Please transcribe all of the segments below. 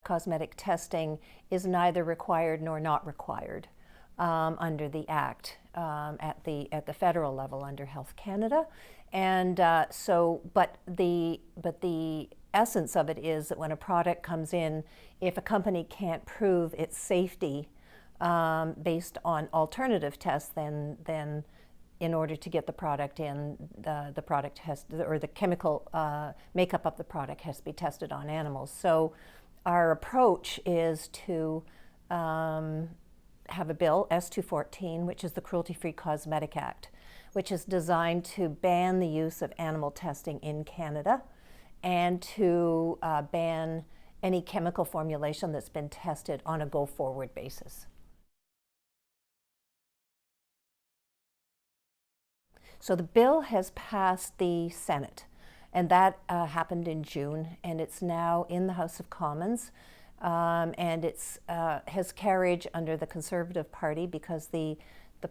Cosmetic testing is neither required nor not required under the Act at the federal level under Health Canada, and but the essence of it is that when a product comes in, if a company can't prove its safety based on alternative tests, then in order to get the product in, the product has, or the chemical makeup of the product has to be tested on animals. So our approach is to have a bill, S-214, which is the Cruelty-Free Cosmetic Act, which is designed to ban the use of animal testing in Canada and to ban any chemical formulation that's been tested on a go-forward basis. So the bill has passed the Senate, and that happened in June, and it's now in the House of Commons, and it's has carriage under the Conservative Party because the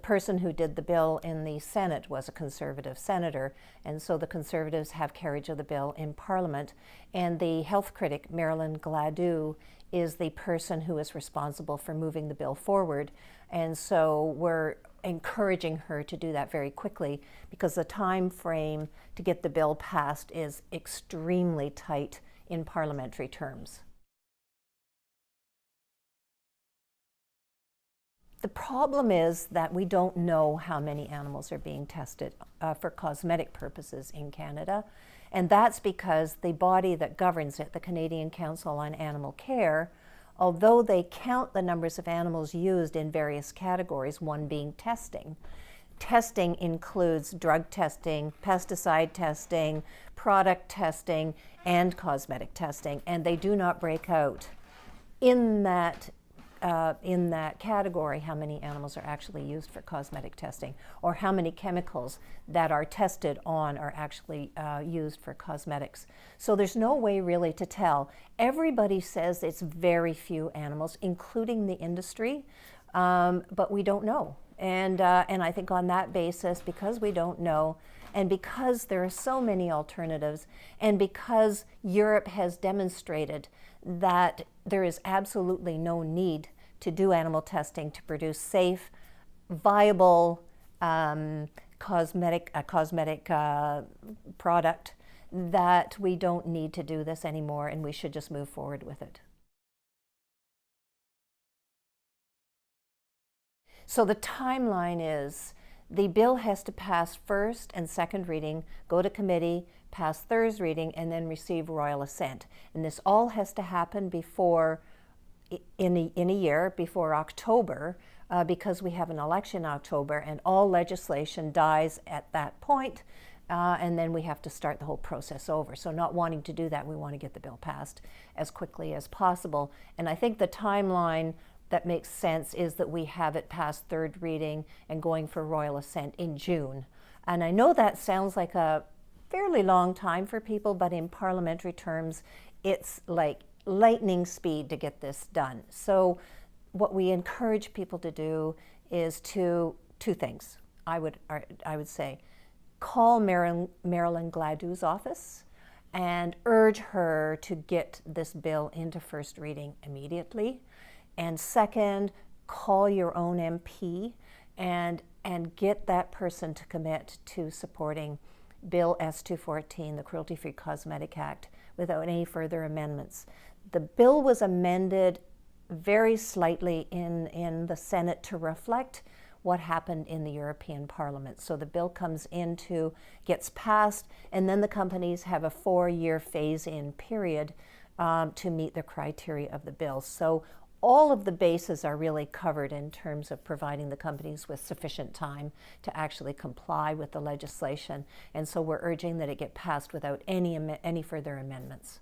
person who did the bill in the Senate was a Conservative senator, and so the Conservatives have carriage of the bill in Parliament. And the health critic, Marilyn Gladu, is the person who is responsible for moving the bill forward. And so we're encouraging her to do that very quickly because the time frame to get the bill passed is extremely tight in parliamentary terms. The problem is that we don't know how many animals are being tested for cosmetic purposes in Canada, and that's because the body that governs it, the Canadian Council on Animal Care, although they count the numbers of animals used in various categories, one being testing. Testing includes drug testing, pesticide testing, product testing, and cosmetic testing, and they do not break out in that category how many animals are actually used for cosmetic testing or how many chemicals that are tested on are actually used for cosmetics. So there's no way really to tell. Everybody says it's very few animals, including the industry, but we don't know. And I think on that basis, because we don't know, and because there are so many alternatives, and because Europe has demonstrated that there is absolutely no need to do animal testing to produce safe, viable cosmetic product, that we don't need to do this anymore and we should just move forward with it. So the timeline is the bill has to pass first and second reading, go to committee, pass third reading, and then receive royal assent. And this all has to happen before, in a year, before October, because we have an election in October, and all legislation dies at that point, and then we have to start the whole process over. So not wanting to do that, we want to get the bill passed as quickly as possible. And I think the timeline that makes sense is that we have it past third reading and going for royal assent in June. And I know that sounds like a fairly long time for people, but in parliamentary terms, it's like lightning speed to get this done. So what we encourage people to do is two things. I would say, call Marilyn Gladu's office and urge her to get this bill into first reading immediately. And second, call your own MP and get that person to commit to supporting Bill S-214, the Cruelty-Free Cosmetic Act, without any further amendments. The bill was amended very slightly in the Senate to reflect what happened in the European Parliament. So the bill gets passed, and then the companies have a 4-year phase-in period to meet the criteria of the bill. So all of the bases are really covered in terms of providing the companies with sufficient time to actually comply with the legislation. And so we're urging that it get passed without any further amendments.